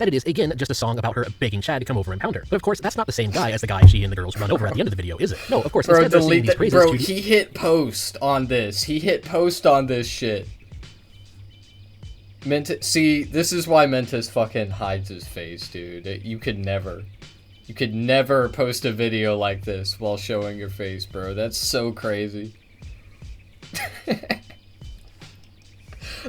that it is, again, just a song about her begging Chad to come over and pound her. But of course, that's not the same guy as the guy she and the girls run over at the end of the video, is it? No, of course, Bro, instead they're singing these praises bro, he hit post on this. He hit post on this shit. See, this is why Mentis fucking hides his face, dude. You could never post a video like this while showing your face, bro. That's so crazy.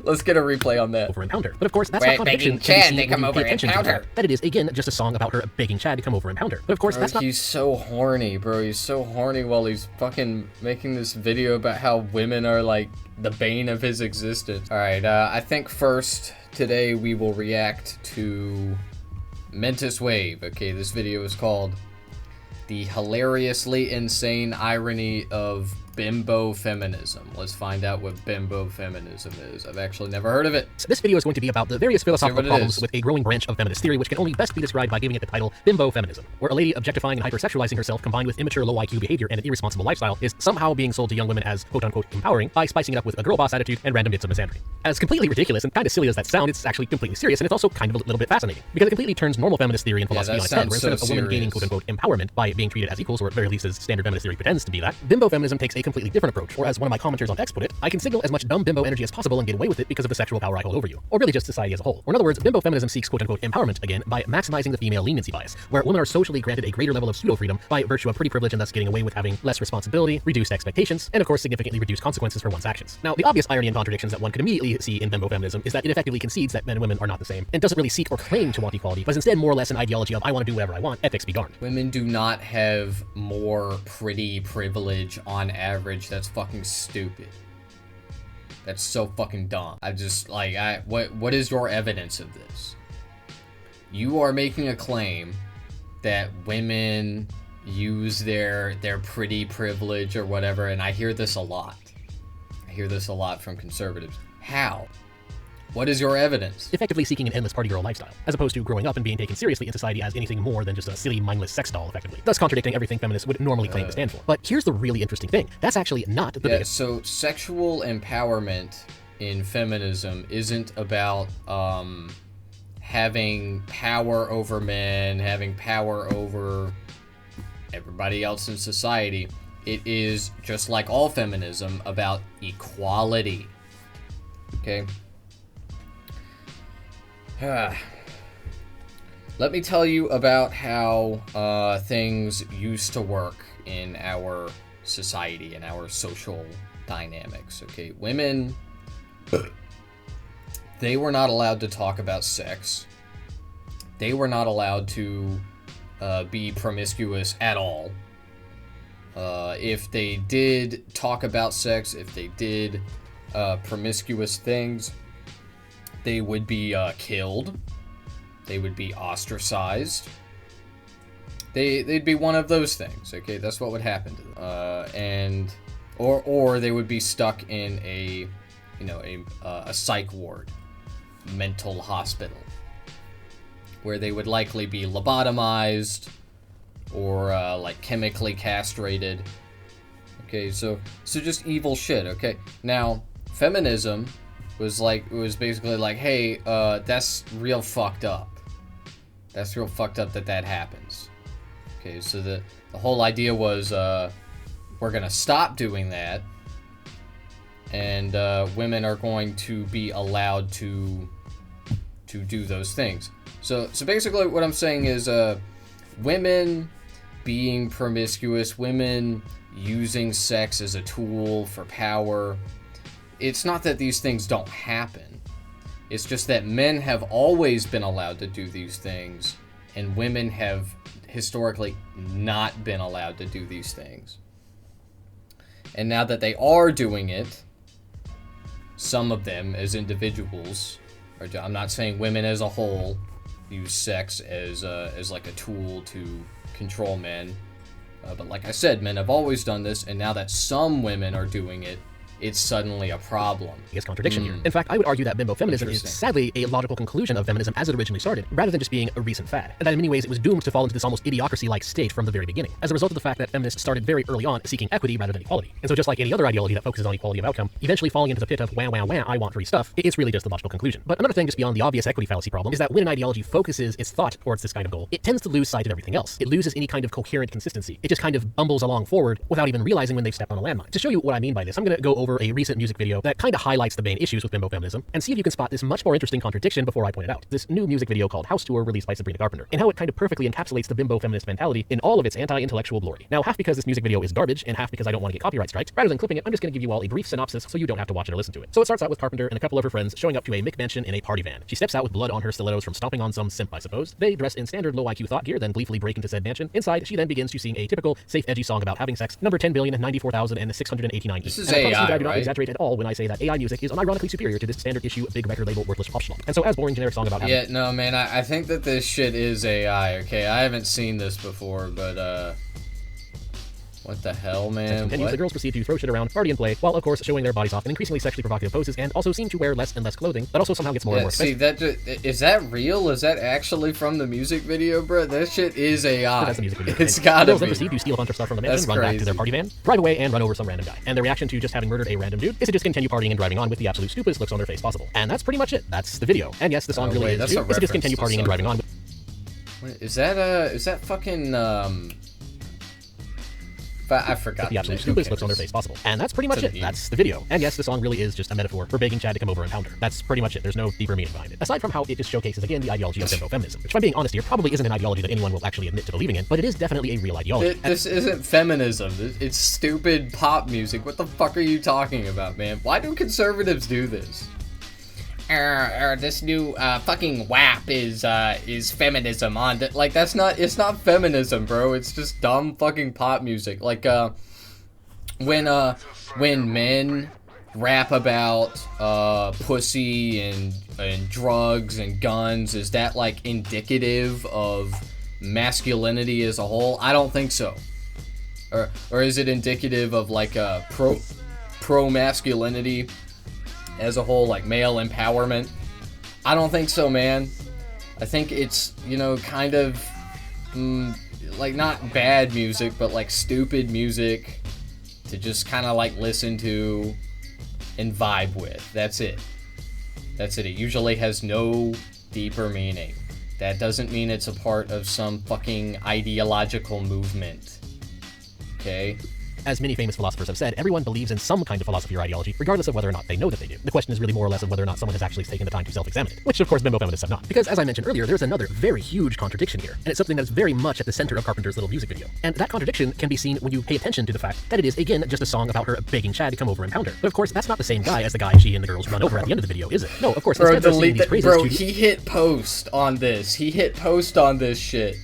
Let's get a replay on that. Over and pound her. But of course, that's not contradiction. Chad, they come over and pound her. That it is, again, just a song about her begging Chad to come over and pound her. But of course, Bro, that's not... He's so horny, bro. He's so horny while he's fucking making this video about how women are, like, the bane of his existence. Alright, I think first, today, we will react to MentisWave. Okay, this video is called The Hilariously Insane Irony of Bimbo Feminism. Let's find out what bimbo feminism is. I've actually never heard of it. So this video is going to be about the various philosophical problems with a growing branch of feminist theory, which can only best be described by giving it the title Bimbo Feminism, where a lady objectifying and hypersexualizing herself combined with immature low IQ behavior and an irresponsible lifestyle is somehow being sold to young women as quote-unquote empowering by spicing it up with a girl boss attitude and random bits of misandry. As completely ridiculous and kind of silly as that sounds, it's actually completely serious, and it's also kind of a little bit fascinating, because it completely turns normal feminist theory and philosophy on its head, where instead of a woman gaining quote-unquote empowerment by being treated as equals, or at very least as standard feminist theory pretends to be that, bimbo feminism takes a completely different approach, or as one of my commenters on X put it, I can signal as much dumb bimbo energy as possible and get away with it because of the sexual power I hold over you, or really just society as a whole. Or in other words, bimbo feminism seeks quote-unquote empowerment, again, by maximizing the female leniency bias, where women are socially granted a greater level of pseudo-freedom by virtue of pretty privilege and thus getting away with having less responsibility, reduced expectations, and of course significantly reduced consequences for one's actions. Now, the obvious irony and contradictions that one could immediately see in bimbo feminism is that it effectively concedes that men and women are not the same, and doesn't really seek or claim to want equality, but is instead more or less an ideology of I want to do whatever I want, ethics be darned. Women do not have more pretty privilege on average. That's fucking stupid. That's so fucking dumb. I just, like, what is your evidence of this? You are making a claim that women use their pretty privilege or whatever, and I hear this a lot. I hear this a lot from conservatives. How? What is your evidence? Effectively seeking an endless party girl lifestyle, as opposed to growing up and being taken seriously in society as anything more than just a silly, mindless sex doll, effectively. Thus contradicting everything feminists would normally claim to stand for. But here's the really interesting thing. That's actually not the biggest... So sexual empowerment in feminism isn't about, having power over men, having power over everybody else in society. It is, just like all feminism, about equality. Okay? Let me tell you about how things used to work in our society and our social dynamics. Okay, women, they were not allowed to talk about sex. They were not allowed to be promiscuous at all. If they did talk about sex, if they did promiscuous things, they would be killed. They would be ostracized. They'd be one of those things. Okay, that's what would happen to them. Or they would be stuck in a psych ward, mental hospital, where they would likely be lobotomized or like chemically castrated. Okay, so just evil shit. Okay, now feminism was basically like, hey, that's real fucked up. That's real fucked up that happens. Okay, so the whole idea was we're gonna stop doing that, and women are going to be allowed to do those things. So basically what I'm saying is women being promiscuous, women using sex as a tool for power, it's not that these things don't happen. It's just that men have always been allowed to do these things, and women have historically not been allowed to do these things. And now that they are doing it, some of them as individuals, or I'm not saying women as a whole, use sex as like a tool to control men. But like I said, men have always done this, and now that some women are doing it, it's suddenly a problem. Biggest contradiction here. In fact, I would argue that bimbo feminism is sadly a logical conclusion of feminism as it originally started, rather than just being a recent fad. And that in many ways it was doomed to fall into this almost idiocracy-like state from the very beginning, as a result of the fact that feminists started very early on seeking equity rather than equality. And so just like any other ideology that focuses on equality of outcome, eventually falling into the pit of wah wah wah, I want free stuff, it's really just the logical conclusion. But another thing just beyond the obvious equity fallacy problem is that when an ideology focuses its thought towards this kind of goal, it tends to lose sight of everything else. It loses any kind of coherent consistency. It just kind of bumbles along forward without even realizing when they've stepped on a landmine. To show you what I mean by this, I'm going to go over a recent music video that kind of highlights the main issues with bimbo feminism and see if you can spot this much more interesting contradiction before I point it out. This new music video called House Tour, released by Sabrina Carpenter, and how it kind of perfectly encapsulates the bimbo feminist mentality in all of its anti-intellectual glory. Now, half because this music video is garbage and half because I don't want to get copyright strikes, rather than clipping it, I'm just going to give you all a brief synopsis so you don't have to watch it or listen to it. So it starts out with Carpenter and a couple of her friends showing up to a McMansion in a party van. She steps out with blood on her stilettos from stomping on some simp, I suppose. They dress in standard low IQ thought gear, then gleefully break into said mansion. Inside, she then begins to sing a typical safe edgy song about having sex, number 10,094,689. This is and AI, I do not right? exaggerate at all when I say that AI music is unironically superior to this standard issue big record label worthless pop schlock. And so as boring generic song about having... Yeah, no, man, I think that this shit is AI, okay? I haven't seen this before, but, what the hell, man? The girls proceed to throw shit around, party and play, while of course showing their bodies off in increasingly sexually provocative poses, and also seem to wear less and less clothing, but also somehow gets more and more expensive. See, is that real? Is that actually from the music video, bro? That shit is AI. That's the music video. It's gotta be. The girls then proceed to steal a bunch of stuff from the mansion, run back to their party van, drive away, and run over some random guy. And their reaction to just having murdered a random dude is to just continue partying and driving on with the absolute stupidest looks on their face possible. And that's pretty much it. That's the video. And yes, the song really is to just continue partying and driving on. Wait, is that fucking, But I forgot the absolute stupidest looks on their face possible. And that's pretty much it. That's the video. And yes, the song really is just a metaphor for begging Chad to come over and pound her. That's pretty much it. There's no deeper meaning behind it. Aside from how it just showcases again the ideology of bimbo feminism, which if I'm being honest here, probably isn't an ideology that anyone will actually admit to believing in, but it is definitely a real ideology. This isn't feminism. It's stupid pop music. What the fuck are you talking about, man? Why do conservatives do this? This new fucking WAP is feminism on the, Like, it's not feminism, bro. It's just dumb fucking pop music. Like, when men rap about pussy and drugs and guns, is that like indicative of masculinity as a whole? I don't think so. Or is it indicative of like a pro masculinity as a whole, like male empowerment? I don't think so, man. I think it's, you know, kind of like not bad music, but like stupid music to just kind of like listen to and vibe with. That's it. It usually has no deeper meaning. That doesn't mean it's a part of some fucking ideological movement. Okay? As many famous philosophers have said, everyone believes in some kind of philosophy or ideology, regardless of whether or not they know that they do. The question is really more or less of whether or not someone has actually taken the time to self-examine it, which of course bimbo feminists have not. Because as I mentioned earlier, there's another very huge contradiction here, and it's something that's very much at the center of Carpenter's little music video. And that contradiction can be seen when you pay attention to the fact that it is, again, just a song about her begging Chad to come over and pound her. But of course, that's not the same guy as the guy she and the girls run over at the end of the video, is it? No, of course, bro, instead they're singing these praises bro, he hit post on this. He hit post on this shit.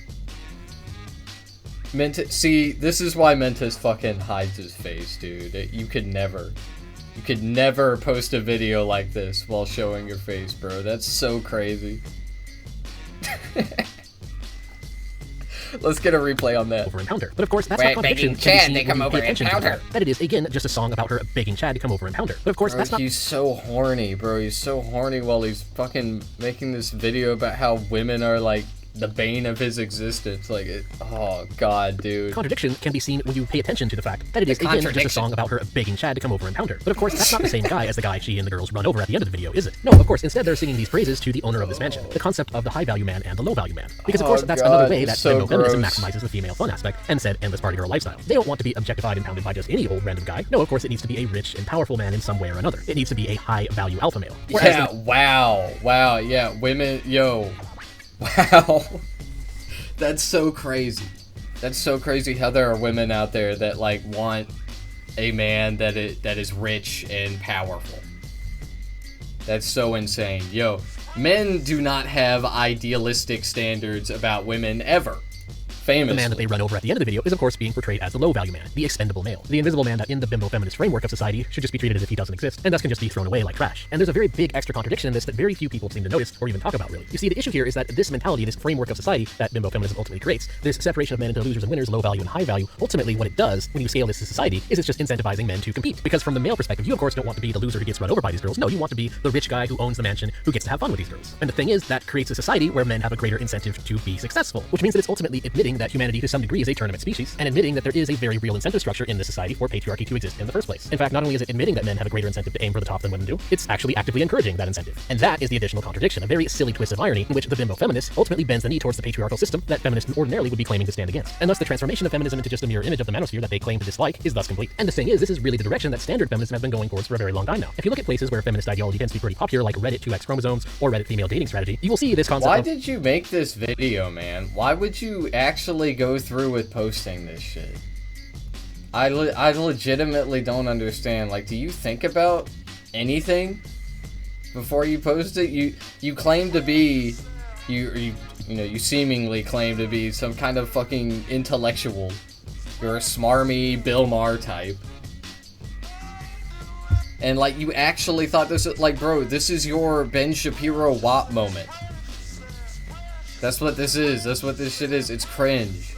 See, this is why Mentis fucking hides his face, dude. You could never post a video like this while showing your face, bro. That's so crazy. Let's get a replay on that. Over and pound her. But of course, that's not contradiction. Chad, they come over and pound her. That it is, again, just a song about her begging Chad to come over and pound her. But of course, bro, that's not... He's so horny, bro. He's so horny while he's fucking making this video about how women are, like, the bane of his existence. Like, oh god, dude. Contradiction can be seen when you pay attention to the fact that it is, again, just a song about her begging Chad to come over and pound her. But of course, that's not the same guy as the guy she and the girls run over at the end of the video, is it? No, of course, instead they're singing these praises to the owner of this mansion, the concept of the high-value man and the low-value man. Because of course, that's another way that bimbo feminism maximizes the female fun aspect and said endless party girl lifestyle. They don't want to be objectified and pounded by just any old random guy. No, of course, it needs to be a rich and powerful man in some way or another. It needs to be a high-value alpha male. Yeah, wow, yeah, women, yo, wow. That's so crazy. That's so crazy how there are women out there that like want a man that is rich and powerful. That's so insane. Yo, men do not have idealistic standards about women ever. Famously. The man that they run over at the end of the video is of course being portrayed as the low-value man, the expendable male, the invisible man that in the bimbo feminist framework of society should just be treated as if he doesn't exist, and thus can just be thrown away like trash. And there's a very big extra contradiction in this that very few people seem to notice or even talk about really. You see, the issue here is that this mentality, this framework of society that bimbo feminism ultimately creates, this separation of men into losers and winners, low value and high value, ultimately what it does when you scale this to society is it's just incentivizing men to compete. Because from the male perspective, you of course don't want to be the loser who gets run over by these girls. No, you want to be the rich guy who owns the mansion who gets to have fun with these girls. And the thing is, that creates a society where men have a greater incentive to be successful, which means that it's ultimately admitting that humanity to some degree is a tournament species, and admitting that there is a very real incentive structure in this society for patriarchy to exist in the first place. In fact, not only is it admitting that men have a greater incentive to aim for the top than women do, it's actually actively encouraging that incentive. And that is the additional contradiction, a very silly twist of irony in which the bimbo feminist ultimately bends the knee towards the patriarchal system that feminists ordinarily would be claiming to stand against. And thus the transformation of feminism into just a mirror image of the manosphere that they claim to dislike is thus complete. And the thing is, this is really the direction that standard feminism has been going towards for a very long time now. If you look at places where feminist ideology tends to be pretty popular, like Reddit 2X chromosomes or Reddit female dating strategy, you will see this concept. Why did you make this video, man? Why would you actually go through with posting this shit? I legitimately don't understand. Like, do you think about anything before you post it? You claim to be, you seemingly claim to be some kind of fucking intellectual. You're a smarmy Bill Maher type. And, like, you actually thought this, like, bro, this is your Ben Shapiro WAP moment. That's what this is. That's what this shit is. It's cringe.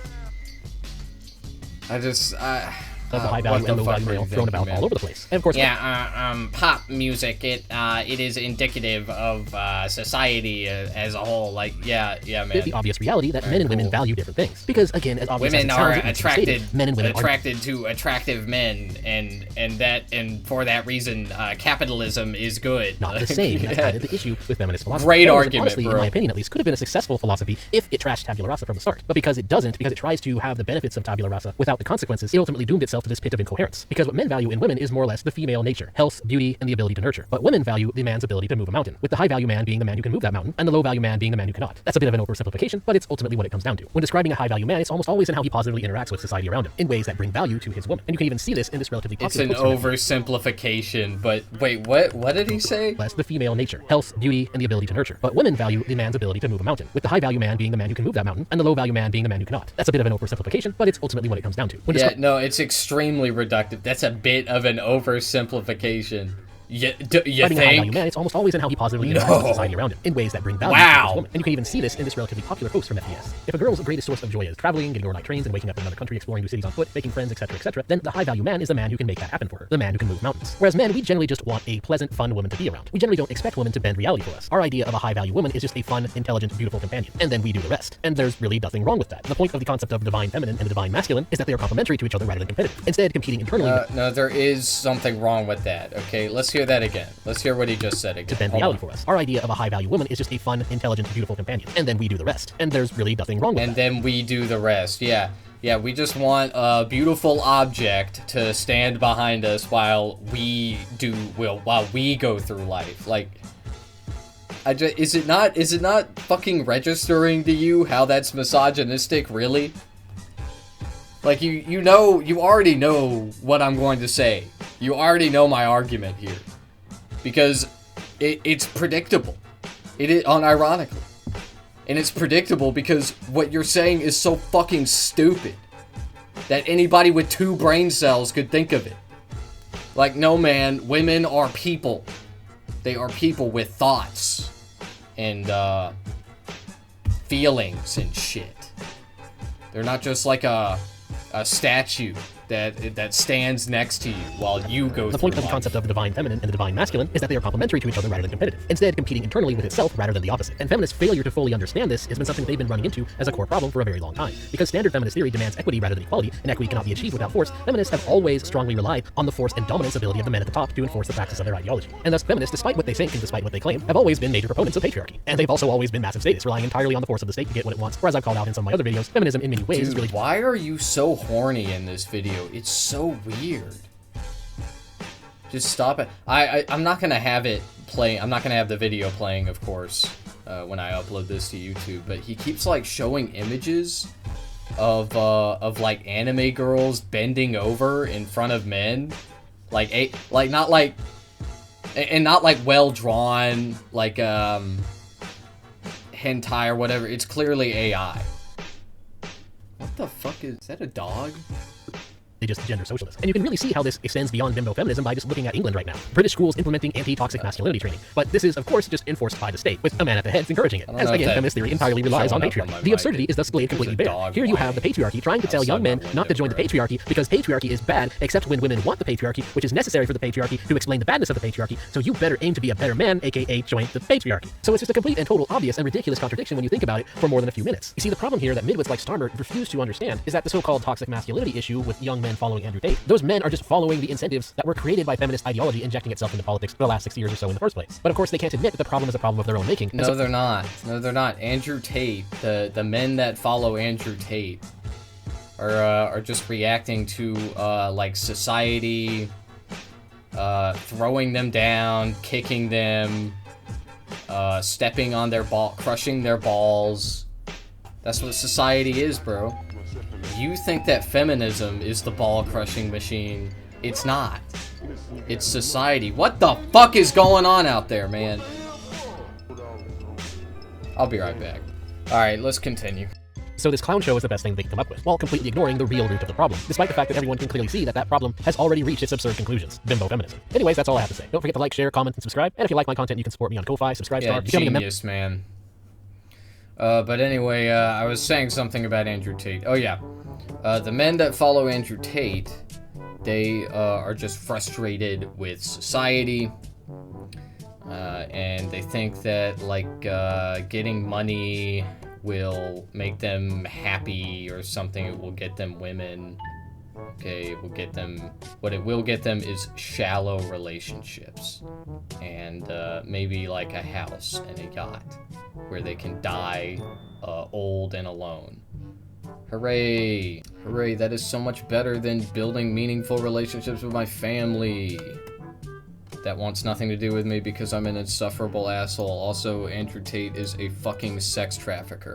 The high value and low value male thrown about all over the place. And of course, pop music, it is indicative of society as a whole. Like, yeah, man. The obvious reality that men and women value different things. Because again, as obvious women as it sounds, are attracted, men and women attracted to attractive men, and for that reason, capitalism is good. Not the same. That's kind of the issue with feminist philosophy. Great argument, honestly, bro. In my opinion, at least, could have been a successful philosophy if it trashed tabula rasa from the start. But because it doesn't, because it tries to have the benefits of tabula rasa without the consequences, it ultimately doomed itself to this pit of incoherence. Because what men value in women is more or less the female nature, health, beauty, and the ability to nurture. But women value the man's ability to move a mountain, with the high value man being the man who can move that mountain, and the low value man being the man who cannot. That's a bit of an oversimplification, but it's ultimately what it comes down to. When describing a high value man, it's almost always in how he positively interacts with society around him, in ways that bring value to his woman. And you can even see this in this relatively popular It's an oversimplification, but wait, what did he say? Less the female nature, health, beauty, and the ability to nurture. But women value the man's ability to move a mountain, with the high value man being the man who can move that mountain, and the low value man being the man who cannot. That's a bit of an oversimplification, but it's ultimately what it comes down to. No, it's extremely reductive. That's a bit of an oversimplification. You think? Man, it's almost always in how he positively interacts with society around him, in ways that bring value to his woman. And you can even see this in this relatively popular post from FDS. If a girl's greatest source of joy is traveling, getting overnight trains, and waking up in another country, exploring new cities on foot, making friends, etc., then the high value man is the man who can make that happen for her, the man who can move mountains. Whereas men, we generally just want a pleasant, fun woman to be around. We generally don't expect women to bend reality for us. Our idea of a high value woman is just a fun, intelligent, beautiful companion, and then we do the rest. And there's really nothing wrong with that. The point of the concept of divine feminine and the divine masculine is that they are complementary to each other rather than competitive. Instead, competing internally. No, there is something wrong with that. Okay, let's hear that again. Let's hear what he just said again. To bend reality for us. Our idea of a high value woman is just a fun, intelligent, beautiful companion, and then we do the rest. And there's really nothing wrong with that. And then we do the rest. Yeah, we just want a beautiful object to stand behind us while we go through life. Like, is it not fucking registering to you how that's misogynistic, really? Like, you already know what I'm going to say. You already know my argument here. Because it's predictable. It is unironically. And it's predictable because what you're saying is so fucking stupid that anybody with 2 brain cells could think of it. Like, no, man, women are people. They are people with thoughts and feelings and shit. They're not just like a statue that stands next to you while you go through The point of the life. concept of the divine feminine and the divine masculine is that they are complementary to each other rather than competitive, instead competing internally with itself rather than the opposite. And feminists' failure to fully understand this has been something they've been running into as a core problem for a very long time. Because standard feminist theory demands equity rather than equality, and equity cannot be achieved without force, feminists have always strongly relied on the force and dominance ability of the men at the top to enforce the practice of their ideology. And thus feminists, despite what they think and despite what they claim, have always been major proponents of patriarchy. And they've also always been massive statists, relying entirely on the force of the state to get what it wants. Whereas I've called out in some of my other videos, feminism in many ways is really... Why are you so horny in this video? It's so weird. Just stop it. I'm not gonna have it play. I'm not gonna have the video playing, of course, when I upload this to YouTube. But he keeps like showing images of like anime girls bending over in front of men, not like well drawn, like hentai or whatever. It's clearly AI. What What the fuck is that? A dog? Just gender socialist. And you can really see how this extends beyond bimbo feminism by just looking at England right now. British schools implementing anti-toxic masculinity training. But this is, of course, just enforced by the state, with a man at the head encouraging it. As again, feminist theory entirely relies on patriarchy. The absurdity is thus displayed completely bare. Here you have the patriarchy trying to tell young men not to join the patriarchy because patriarchy is bad, except when women want the patriarchy, which is necessary for the patriarchy to explain the badness of the patriarchy, so you better aim to be a better man, aka join the patriarchy. So it's just a complete and total obvious and ridiculous contradiction when you think about it for more than a few minutes. You see, the problem here that midwits like Starmer refuse to understand is that the so-called toxic masculinity issue with young men following Andrew Tate, those men are just following the incentives that were created by feminist ideology injecting itself into politics for the last 6 years or so in the first place. But of course, they can't admit that the problem is a problem of their own making. No, they're not. No, they're not. Andrew Tate, the men that follow Andrew Tate are just reacting to, like, society, throwing them down, kicking them, stepping on their crushing their balls. That's what society is, bro. You think that feminism is the ball-crushing machine. It's not. It's society. What the fuck is going on out there, man? I'll be right back. Alright, let's continue. So this clown show is the best thing they can come up with, while completely ignoring the real root of the problem, despite the fact that everyone can clearly see that that problem has already reached its absurd conclusions. Bimbo feminism. Anyways, that's all I have to say. Don't forget to like, share, comment, and subscribe. And if you like my content, you can support me on Ko-Fi, Subscribe Star, becoming a member. Genius, man. But anyway, I was saying something about Andrew Tate. Oh yeah. The men that follow Andrew Tate, they are just frustrated with society, and they think that, like, getting money will make them happy or something. It will get them women. Okay, it will get them... What it will get them is shallow relationships. And maybe, like, a house and a yacht where they can die old and alone. Hooray! Hooray, that is so much better than building meaningful relationships with my family. That wants nothing to do with me because I'm an insufferable asshole. Also, Andrew Tate is a fucking sex trafficker.